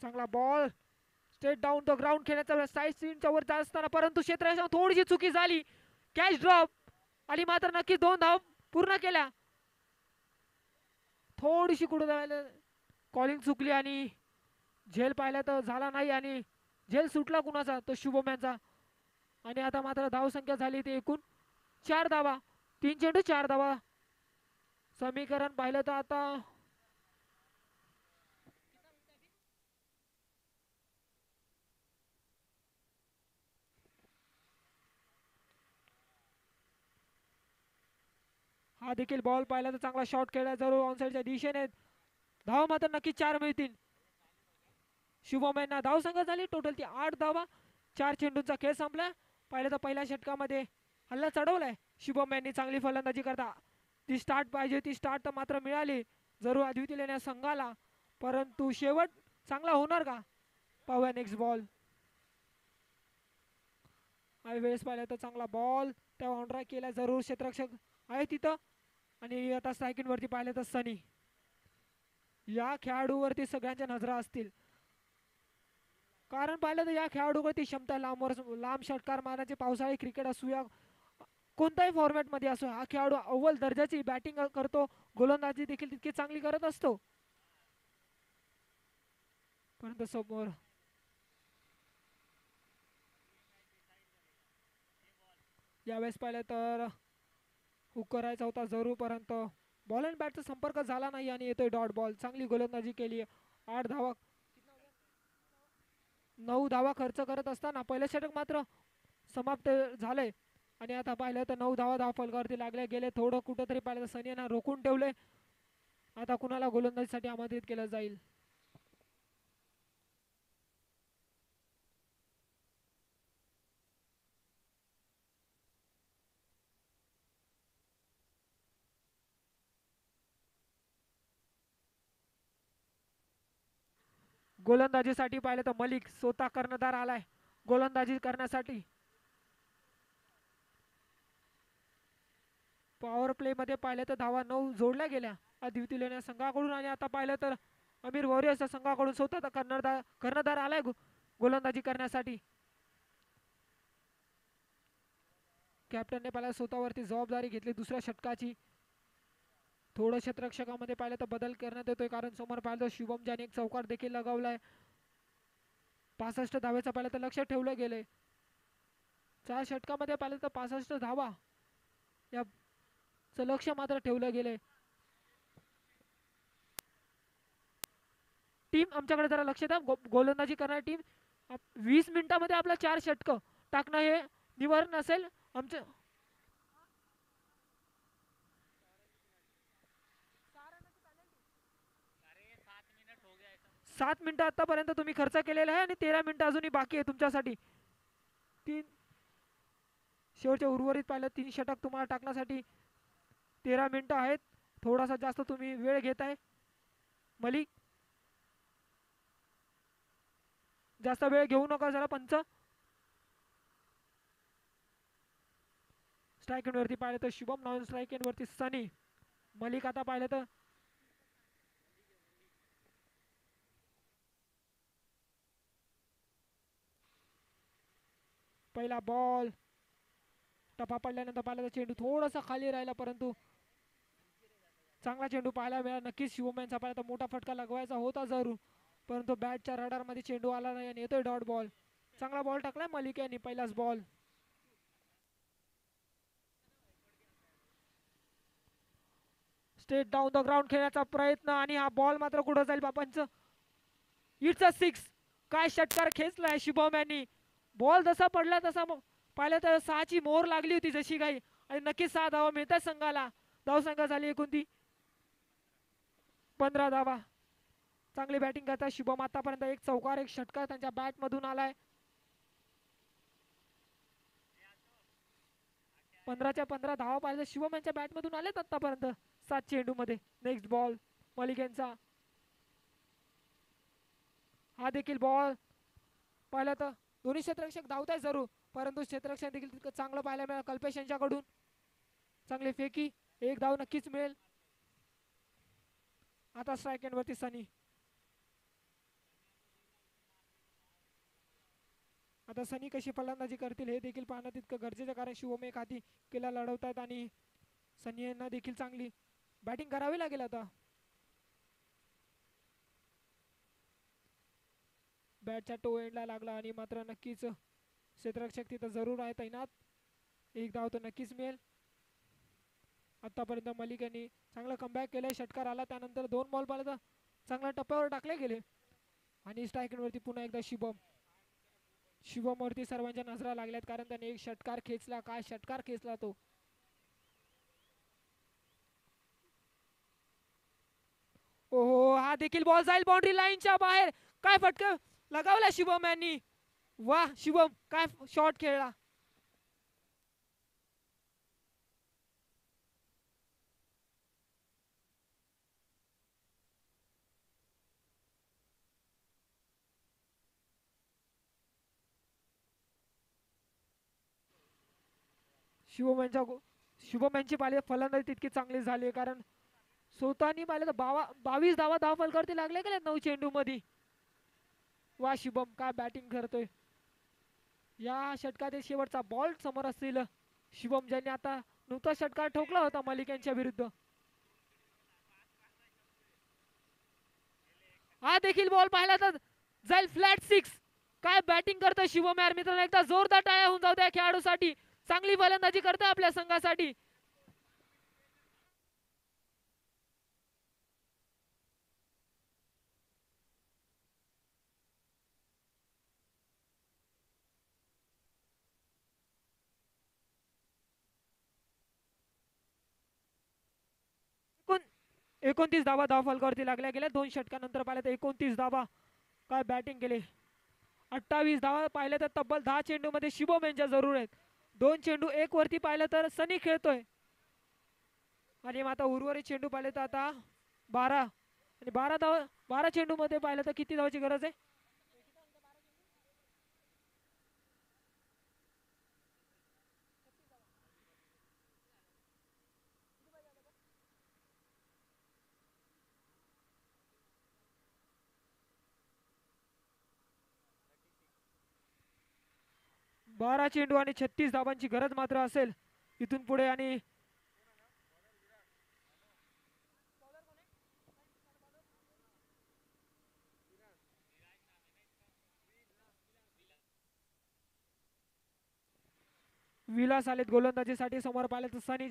चांगला ball straight down the ground खेळण्याचा साईड स्क्रीनच्या वर जात असताना, परंतु क्षेत्ररक्षक थोडीशी चुकी झाली. कॅच ड्रॉप आणि मात्र नक्की 2 धाव पूर्ण केल्या. थोडीशी कुठे जायला कॉलिंग चुकली आणि झेल पाहिला तर झाला नाही आणि झेल सुटला कुणाचा, तो शुभम यांचा. आणि आता मात्र धाव संख्या झाली ती एकूण 4 धावा. 3 चेंडू 4 धावा. समीकरण पाहिलं तर आता हा देखील बॉल पाहिला तर चांगला शॉट खेळला जरूर ऑनसाइडच्या दिशेने. धाव मात्र नक्की 4 मिळतील. शुभम यांना धाव संख्या झाली टोटल ती 8 धावा. 4 चेंडूंचा खेळ संपला. पाहिलं तर पहिल्या षटकामध्ये हल्ला चढवलाय शुभम यांनी. चांगली फलंदाजी करता ती स्टार्ट पाहिजे, ती स्टार्ट तर मात्र मिळाली जरूर अद्वितीय लेण्या संघाला, परंतु शेवट चांगला होणार का पाहूया. नेक्स्ट बॉल काही वेळेस पाहिलं तर चांगला बॉल त्या ऑनड्राय केला जरूर. क्षेत्ररक्षक आहे तिथं आणि आता स्ट्रायकिंग वरती पाहिलं तर सनी. या खेळाडूवरती सगळ्यांच्या नजरा असतील, कारण पाहिलं तर या खेळाडूवरती क्षमता लांब षटकार मारण्याचे. पावसाळी क्रिकेट असू या कोणत्याही फॉर्मॅट मध्ये असो, हा खेळाडू अव्वल दर्जाची बॅटिंग करतो, गोलंदाजी देखील तितकी चांगली करत असतो. परंतु समोर यावेळेस पाहिलं तर हुक करायचा होता जरूर, परंतु बॉल अँड बॅटचा संपर्क झाला नाही आणि येतोय डॉट बॉल. चांगली गोलंदाजी केली. 8 धावा 9 धावा खर्च करत असताना पहिलं षटक मात्र समाप्त झालंय आणि आता पाहिलं तर 9 धावा फलकावरती लागल्या गेले. थोडं कुठंतरी पाहिलं तर सनी यांना रोखून ठेवले. आता कुणाला गोलंदाजीसाठी आमंत्रित केलं जाईल. गोलंदाजीसाठी पाहिलं तर मलिक स्वतः कर्णधार आलाय गोलंदाजी करण्यासाठी. पॉवर प्ले मध्ये पाहिलं तर धावा 9 जोडल्या गेल्या अद्वितीय लेण्या संघाकडून आणि आता पाहिलं तर अमीर वॉरियर्सच्या संघाकडून स्वतः कर्णधार आलाय गोलंदाजी करण्यासाठी. कॅप्टनने पाहिलं स्वतःवरती जबाबदारी घेतली दुसऱ्या षटकाची. थोडं क्षेत्ररक्षकामध्ये पाहिलं तर बदल करण्यात येतोय, कारण समोर पाहिलं तर शुभम ज्याने एक चौकार देखील लगावलाय. 65 धावेचा पाहिलं तर लक्ष ठेवलं गेलंय. 4 षटकामध्ये पाहिलं तर 65 धावा या लक्ष मात्र ठेवलं गेलंय. टीम आमच्याकडे जरा लक्ष द्या. गोलंदाजी करणारी टीम 20 मिनिटांमध्ये आपला 4 षटक टाकणं हे निवारण असेल आमचं. 7 मिनिटं आतापर्यंत तुम्ही खर्च केलेला आहे आणि 13 मिनिटं अजूनही बाकी आहे तुमच्यासाठी. 3 शेवटच्या उर्वरित पाहिलं 3 षटक तुम्हाला टाकण्यासाठी 13 मिनिटं आहेत. थोडासा जास्त तुम्ही वेळ घेताय मलिक, जास्त वेळ घेऊ नका जरा पंच. स्ट्राईक एंड वरती पाहिलं तर शुभम, नॉन स्ट्राईक एंड वरती सनी. मलिक आता पाहिलं तर पहिला बॉल टपा पडल्यानंतर पाहिलं तर चेंडू थोडासा खाली राहिला, परंतु चांगला चेंडू पाहायला मिळाला. नक्कीच शुभम यांचा पाहिला तर मोठा फटका लगवायचा होता जरूर, परंतु बॅटच्या रडार मध्ये चेंडू आला नाही आणि येतोय डॉट बॉल. चांगला बॉल टाकलाय मलिक यांनी पहिलाच ball. Straight down the ground खेळण्याचा प्रयत्न आणि हा बॉल मात्र कुठं जाईल बाबांचं. It's a 6. काय षटकार खेचलाय शुभम यांनी. बॉल जसा पडला तसा पाहिलं तर 6ची मोहर लागली होती जशी काही, आणि नक्कीच 6 धावा मिळतात संघाला. धावसंख्या झाली एकूण ती 15 धावा. चांगली बॅटिंग करतात शुभम. आतापर्यंत एक चौकार एक षटकार त्यांच्या बॅट मधून आलाय. 15च्या 15 धावा पाहिजे शुभम यांच्या बॅट मधून आलेत आतापर्यंत 7 चेंडू मध्ये. नेक्स्ट बॉल मलिक यांचा. हा देखील बॉल पाहिला तर दोन्ही क्षेत्ररक्षक धावताय जरूर, परंतु क्षेत्ररक्षक देखील तितकं चांगलं पाहायला मिळालं कल्पेश यांच्याकडून. चांगली फेकी, एक धाव नक्कीच मिळेल. आता स्ट्राईक एंड वरती सनी. आता सनी कशी फलंदाजी करतील हे देखील पाहणं तितकं गरजेचं, कारण शिवम एक हाती केला लढवतात आणि सनी यांना देखील चांगली बॅटिंग करावी लागेल. आता बॅटच्या टो एंडला लागला आणि मात्र नक्कीच क्षेत्ररक्षक तिथं जरूर आहे तैनात. एक धाव तर नक्कीच मिळेल. आतापर्यंत मलिक यांनी चांगलं कमबॅक केलंय. षटकार आला त्यानंतर 2 बॉल पाहिलं तर चांगल्या टप्प्यावर टाकले गेले. आणि स्ट्राईक वरती पुन्हा एकदा शुभम वरती सर्वांच्या नजरा लागल्यात, कारण त्याने एक षटकार खेचला. काय षटकार खेचला तो. ओहो, हा देखील बॉल जाईल बाउंड्री लाईनच्या बाहेर. काय फटका लगावला शुभम यांनी. वाह शुभम, काय शॉट खेळला. शुभम यांची पाहिली फलंदाजी तितकी चांगली झाली, कारण स्वतःनी पाहिलं तर 22 धावा फलकावरती लागले गेले 9 चेंडू मध्ये. वा शुभम, काय बॅटिंग करतोय. या षटकात शेवटचा बॉल समोर असतील शुभम, ज्यांनी आता नुकता षटकार ठोकला होता मलिक यांच्या विरुद्ध. हा देखील बॉल पाहिला तर जाईल फ्लॅट 6. काय बॅटिंग करतोय शुभम यार. मित्रांनो एकदा जोरदार टाळ्या होऊन जाऊ द्या खेळाडूसाठी. चांगली फलंदाजी करतोय आपल्या संघासाठी. एकूण 29 धावा फलकावरती लागल्या गेल्या 2 षटकानंतर पाहिलं तर 29 धावा. काय बॅटिंग केली. 28 धावा पाहिलं तर तब्बल 10 चेंडू मध्ये शुभम यांच्या जरूर आहेत. 2 चेंडू 1 वरती पाहिलं तर सनी खेळतोय. आणि आता उर्वरित चेंडू पाहिले तर आता 12 आणि 12 चेंडू मध्ये पाहिलं तर किती धावाची गरज आहे. बारा चेंडू आणि 36 धावांची गरज मात्र असेल इथून पुढे. आणि विलास आलेत गोलंदाजीसाठी. समोर पाहिलं तर सनी.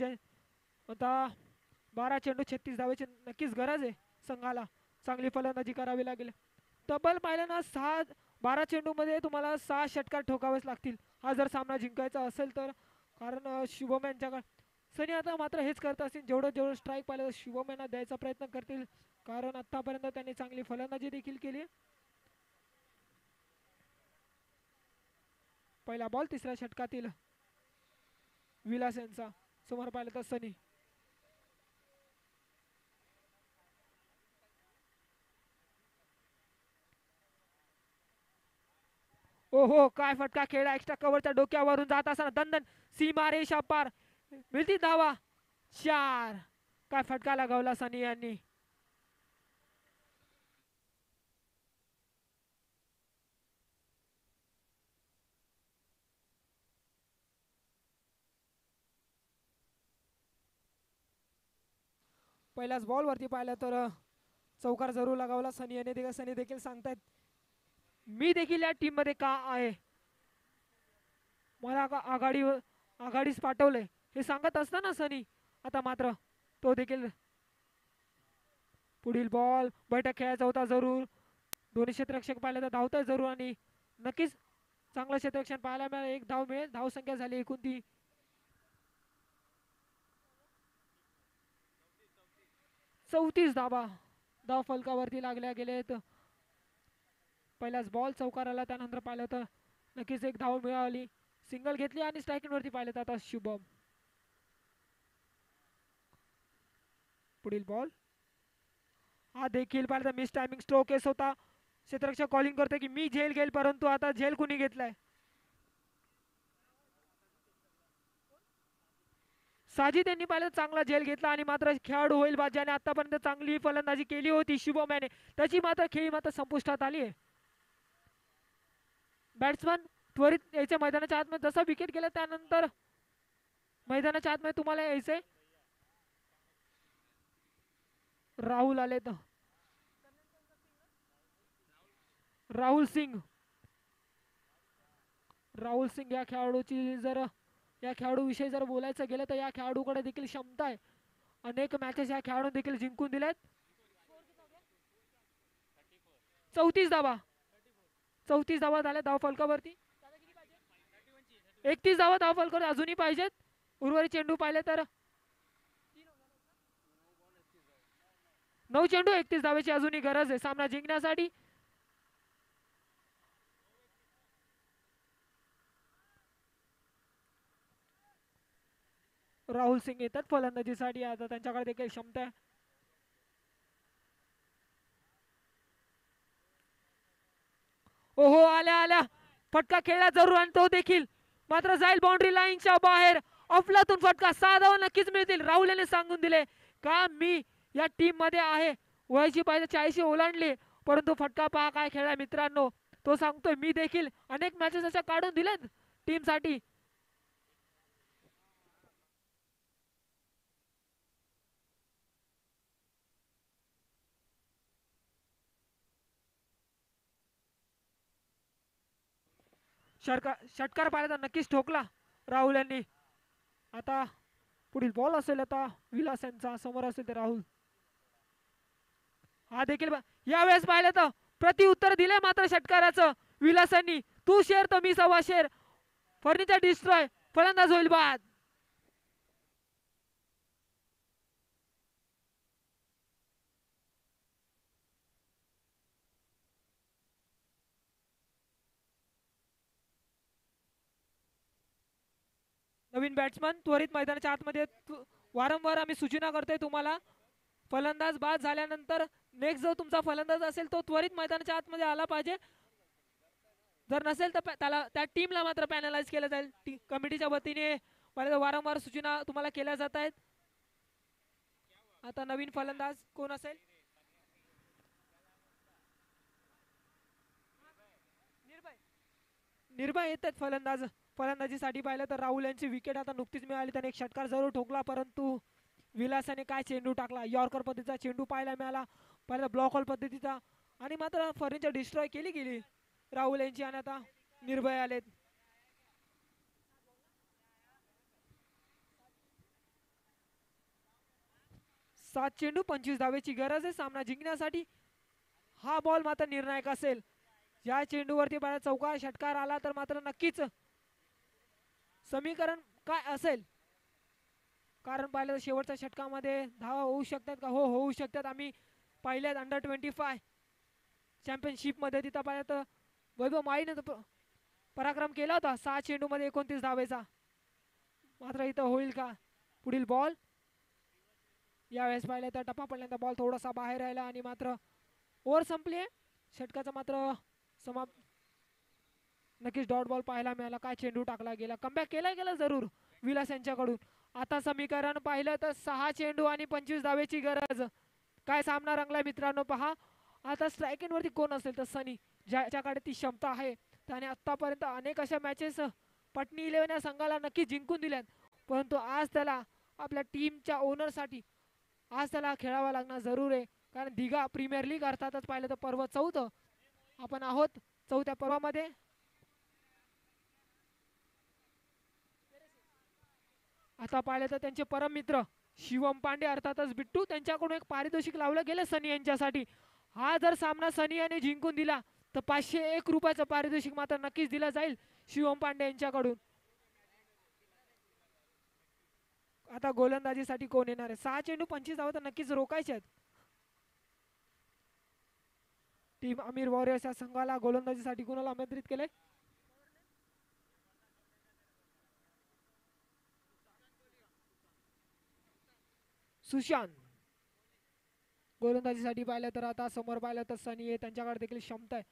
आता 12 चेंडू 36 धावेची नक्कीच गरज आहे संघाला. चांगली फलंदाजी करावी लागेल. तब्बल पाहिलं ना 12 चेंडू मध्ये तुम्हाला 6 षटकार ठोकावेच लागतील हा जर सामना जिंकायचा असेल तर. कारण शुभम यांच्याकडे सनी आता मात्र हेच करत असतील, जेवढं स्ट्राईक पाहिलं शुभम यांना द्यायचा प्रयत्न करतील, कारण आतापर्यंत त्यांनी चांगली फलंदाजी देखील केली. पहिला बॉल तिसऱ्या षटकातील विलास यांचा. समोर पाहिलं तर सनी. ओहो, काय फटका खेळला. एक्स्ट्रा कव्हरच्या डोक्यावरून जात असताना दंदन सीमा रेषा पार. मिळती धावा 4. काय फटका लगावला सनी यांनी. पहिल्याच बॉल वरती पाहिलं तर चौकार जरूर लगावला सनी याने. सनी देखील सांगतायत मी देखील या टीम मध्ये का आहे, मला का आघाडीस पाठवलंय हे सांगत असताना सनी आता मात्र तो देखील पुढील बॉल बैठक खेळायचा होता जरूर. दोन्ही क्षेत्ररक्षक पाहिलं तर धावतंय जरूर आणि नक्कीच चांगलं क्षेत्ररक्षण पाहायला मिळालं. एक धाव मिळेल. धाव संख्या झाली एकूण ती 34 धावा. धाव फलकावरती लागल्या गेलेत. पहिलाच बॉल चौकार आला त्यानंतर पाहिलं तर नक्कीच एक धाव मिळाली. सिंगल घेतली आणि स्ट्रायकिंग वरती पाहिलं तर आता शुभम. पुढील बॉल हा देखील पाहिलं तर मिस टायमिंग स्ट्रोक केस होता. क्षेत्ररक्षक कॉलिंग करते की मी झेल घेईल परंतु आता झेल कुणी घेतलाय. साजिद यांनी पाहिलं चांगला झेल घेतला आणि मात्र खेळाडू होईल बाद ज्याने आतापर्यंत चांगली फलंदाजी केली होती शुभम याने त्याची मात्र खेळी मात्र संपुष्टात आली आहे. बॅट्समन त्वरित यायचे मैदानाच्या आतमध्ये. जसा विकेट गेला त्यानंतर मैदानाच्या आतमध्ये तुम्हाला यायचंय. राहुल आले तर राहुल सिंग या खेळाडूची जर या खेळाडू विषयी जर बोलायचं गेलं तर या खेळाडूकडे देखील क्षमता आहे. अनेक मॅचेस या खेळाडू देखील जिंकून दिल्यात. 34 धावा झाल्या धाव फलकावरती. 31 धावा धाव फलकावर अजूनही पाहिजेत. उर्वरित चेंडू पाहिले तर 9 चेंडू 31 धावेची अजूनही गरज आहे सामना जिंकण्यासाठी. राहुल सिंग येतात फलंदाजीसाठी. आता त्यांच्याकडे देखील क्षमता आहे. ओहो आल्या फटका खेळला जरूर आणि तो देखील मात्र जाईल बाउंड्री लाईनच्या बाहेर. अफलातून फटका. 6 धावा नक्कीच मिळतील. राहुल याने सांगून दिले का मी या टीम मध्ये आहे. वयाची पाहिजे 40 ओलांडली परंतु फटका पहा काय खेळला मित्रांनो. तो सांगतोय मी देखील अनेक मॅचेस अशा काढून दिल्यात टीम साठी. षटकार पाहिला तर नक्कीच ठोकला राहुल यांनी. आता पुढील बॉल असेल आता विलास यांचा. समोर असेल ते राहुल. हा देखील यावेळेस पाहिलं तर प्रति उत्तर दिले मात्र षटकाराचं विलासांनी. तू शेर तर मी 1.25 शेर. Furniture destroy. फलंदाज होईल बाद. नवीन बॅट्समन त्वरित मैदानाच्या आतमध्ये. वारंवार आम्ही सूचना करतोय तुम्हाला फलंदाज बाद झाल्यानंतर नेक्स्ट जो तुमचा फलंदाज असेल तो त्वरित मैदानाच्या आतमध्ये आला पाहिजे. जर नसेल तर त्याला त्या टीमला मात्र पॅनलाइज केलं जाईल. कमिटीच्या वतीने वारंवार सूचना तुम्हाला केल्या जात आहेत. आता नवीन फलंदाज कोण असेल. निर्भय येतात फलंदाजीसाठी. पाहिलं तर राहुल यांची विकेट आता नुकतीच मिळाली. त्याने एक षटकार जरूर ठोकला परंतु विलासाने काय चेंडू टाकला. यॉर्कर पद्धतीचा चेंडू पाहायला मिळाला. पहिला ब्लॉक होल पद्धतीचा आणि मात्र फर्निचर डिस्ट्रॉय केली गेली राहुल यांची. आणि आता निर्भय आलेत. सात चेंडू 25 धावेची गरज आहे सामना जिंकण्यासाठी. हा बॉल मात्र निर्णायक असेल. या चेंडूवरती पहिला चौकार षटकार आला तर मात्र नक्कीच समीकरण काय असेल. कारण पाहिलं शेवटच्या षटकामध्ये धावा होऊ शकतात का. हो होऊ शकतात. आम्ही पाहिल्यात अंडर-25 चॅम्पियनशिप मध्ये तिथं पाहिलं तर वैभव माळीने पराक्रम केला होता 6 चेंडू मध्ये 29 धावेचा. मात्र इथं होईल का. पुढील बॉल यावेळेस पाहिलं तर टप्पा पडल्यानंतर बॉल थोडासा बाहेर राहिला आणि मात्र ओव्हर संपली. षटकाचा मात्र समाप्त. नक्कीच डॉट बॉल पाहायला मिळाला. काय चेंडू टाकला गेला. कमबॅक केला गेला जरूर विलास यांच्याकडून. आता समीकरण पाहिलं तर 6 चेंडू आणि 25 धावेची गरज. काय सामना रंगलाय मित्रांनो पहा. आता स्ट्रायकिंग वरती कोण असेल तर सनी ज्याच्याकडे ती क्षमता आहे. त्याने आतापर्यंत अनेक अशा मॅचेस पटनी 11 या संघाला नक्की जिंकून दिल्यात परंतु आज त्याला आपल्या टीमच्या ओनर साठी आज त्याला खेळावा लागणार जरूर आहे. कारण दिघा प्रीमियर लीग अर्थातच पाहिलं तर पर्व 4 आपण आहोत 4थ्या पर्वामध्ये. आता पाहिलं तर त्यांचे परम मित्र शिवम पांडे अर्थातच बिट्टू त्यांच्याकडून एक पारितोषिक लावलं गेलं सनी यांच्यासाठी. हा जर सामना सनी याने जिंकून दिला तर 501 रुपयाचं पारितोषिक मात्र नक्कीच दिलं जाईल शिवम पांडे यांच्याकडून. आता गोलंदाजीसाठी कोण येणार आहे? 6 चेंडू 25 धावा तर नक्कीच रोखायचे आहेत. टीम अमीर वॉरियर्स या संघाला गोलंदाजीसाठी कोणाला आमंत्रित केले? सुशांत. गोलंदाजीसाठी पाहिलं तर आता समोर पाहिलं तर सनी आहे, त्यांच्याकडे देखील क्षमता आहे.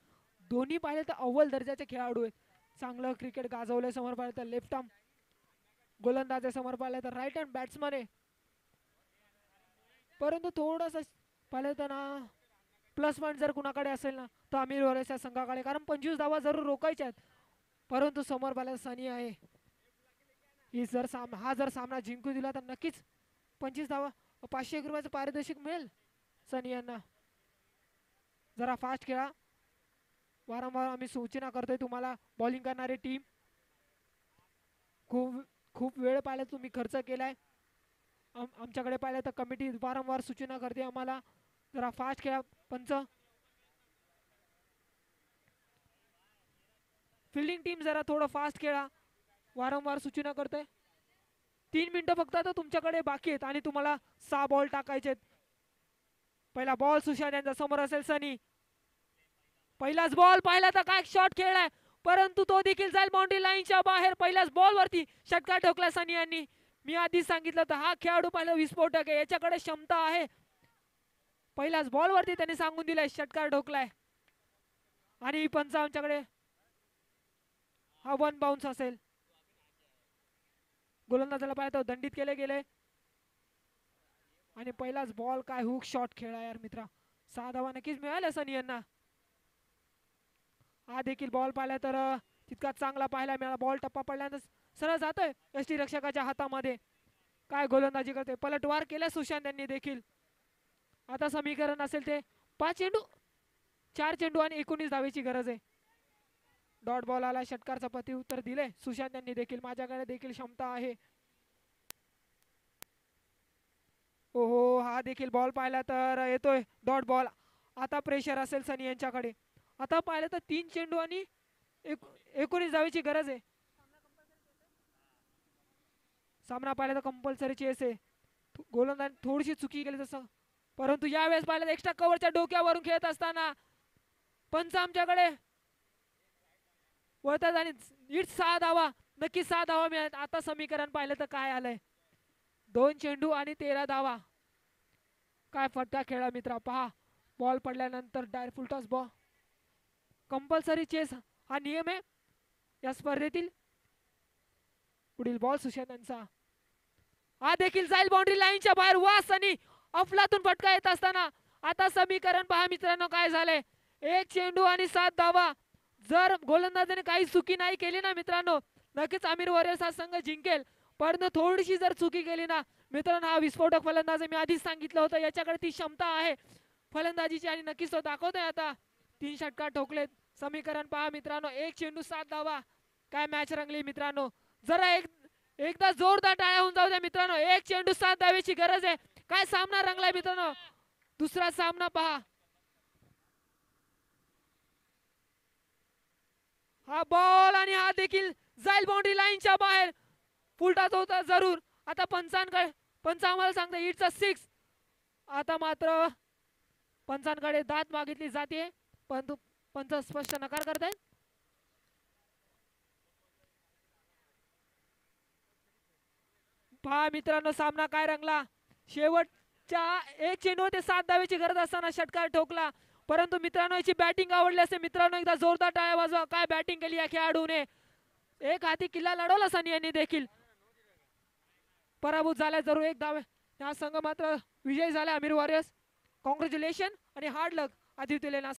दोन्ही पाहिलं तर अव्वल दर्जाचे खेळाडू आहेत. चांगलं क्रिकेट गाजवलंय. समोर पाहिलं तर लेफ्ट आर्म गोलंदाज आहे, समोर पाहिलं तर राईट हँड बॅट्समन आहे. परंतु थोडंसं पाहिलं तर ना प्लस पॉईंट जर कुणाकडे असेल ना तर अमीर वॉरियर्स या संघाकडे, कारण 25 धावा जरूर रोखायच्या आहेत. परंतु समोर पाहिलं सनी आहे. हा जर सामना जिंकू दिला तर नक्कीच 25 धावा 501 रुपयाचं पारितोषिक मिळेल सनी यांना. जरा फास्ट खेळा. वारंवार आम्ही सूचना करतोय तुम्हाला. बॉलिंग करणारी टीम खूप वेळ पाहिला तुम्ही खर्च केलाय. आमच्याकडे पाहिलं तर कमिटी वारंवार सूचना करते आम्हाला जरा फास्ट खेळा. पंच फिल्डिंग टीम जरा थोडं फास्ट खेळा, वारंवार सूचना करतोय. 3 मिनिटं फक्त आता तुमच्याकडे बाकी आहेत आणि तुम्हाला 6 बॉल टाकायचे. पहिला बॉल सुशांत यांच्या समोर असेल सनी. पहिलाच बॉल पाहिला तर काय शॉट खेळलाय, परंतु तो देखील जाईल बाउंड्री लाईनच्या बाहेर. पहिल्याच बॉल वरती षटकार ठोकला सनी यांनी. मी आधीच सांगितलं होतं हा खेळाडू पाहिलं विस्फोटक आहे, याच्याकडे क्षमता आहे. पहिल्याच बॉल वरती त्यांनी सांगून दिलाय षटकार ठोकलाय. आणि पंच आमच्याकडे हा 1 बाउन्स असेल. गोलंदाजाला पाहिलं तर दंडित केले गेले आणि पहिलाच बॉल काय हुक शॉट खेळला यार मित्रा. 6 धावा नक्कीच मिळाल्या सनी यांना. हा देखील बॉल पाहिला तर तितका चांगला पाहायला मिळाला. बॉल टप्पा पडल्यानंतर सरळ जातोय यष्टी रक्षकाच्या हातामध्ये. काय गोलंदाजी करते, पलटवार केल्या सुशांत यांनी देखील. आता समीकरण असेल ते 4 चेंडू आणि 19 धावेची गरज आहे. डॉट बॉल आला, षटकारचा प्रति उत्तर दिले सुशांत यांनी देखील. माझ्याकडे देखील क्षमता आहे. ओहो, हा देखील बॉल पाहिला तर येतोय डॉट बॉल. आता प्रेशर असेल सनी यांच्याकडे. आता पाहिलं तर 3 चेंडू आणि 19 धावेची गरज आहे. सामना पाहिला तर कंपल्सरी चेस आहे. गोलंदाज थोडीशी चुकी केली तसं, परंतु यावेळेस पाहिलं एक्स्ट्रा कव्हरच्या डोक्यावरून खेळत असताना पंच आमच्याकडे वळतात आणि नीट 6 धावा, नक्की 6 धावा मिळाल्या. आता समीकरण पाहिलं तर काय आलंय, 2 चेंडू आणि 13 धावा. काय फटका खेळा मित्रा. पहा बॉल पडल्यानंतर डायरेक्ट फुल टॉस बॉल. कंपल्सरी चेस हा नियम आहे या स्पर्धेतील. पुढील बॉल सुशांत यांचा. हा देखील जाईल बाउंड्री लाईनच्या बाहेर. वा सनी, अफलातून फटका येत असताना आता समीकरण पहा मित्रांनो काय झालंय. 1 चेंडू आणि 7 धावा. जर गोलंदाजाने काही चुकी नाही केली ना मित्रांनो, नक्कीच अमीर वॉरियर्स हा संघ जिंकेल. परंतु थोडीशी जर चुकी केली ना मित्रांनो, हा विस्फोटक फलंदाज आहे. मी आधीच सांगितलं होतं याच्याकडे ती क्षमता आहे फलंदाजीची आणि नक्कीच तो दाखवतोय. आता 3 षटकार ठोकलेत. समीकरण पहा मित्रांनो, 1 चेंडू 7 धावा. काय मॅच रंगली मित्रांनो. जरा एकदा जोरदार टाळ्या होऊन जाऊ द्या मित्रांनो. 1 चेंडू 7 धावेची गरज आहे. काय सामना रंगलाय मित्रांनो. दुसरा सामना पहा. हा बॉल आणि हा देखील जाईल बाउंड्री लाईनच्या बाहेर. फुलटाच होता जरूर. आता पंच आम्हाला सांगता इट्स अ 6. आता मात्र पंचांकडे दाद मागितली जाते, परंतु पंच स्पष्ट नकार करतायत. पहा मित्रांनो सामना काय रंगला. शेवटच्या 1 चेंडू ते 7 धावेची गरज असताना षटकार ठोकला. परंतु मित्रांनो याची बॅटिंग आवडली असेल मित्रांनो, एकदा जोरदार टाळ्या वाजवा. काय बॅटिंग केली या खेळाडूने. एक हाती किल्ला लढवला सनी यांनी देखील. पराभूत झाल्या जरूर 1 धावे. हा संघ मात्र विजयी झाला अमीर वॉरियर्स. कॉंग्रॅच्युलेशन आणि हार्ड लक आदित्य लेना.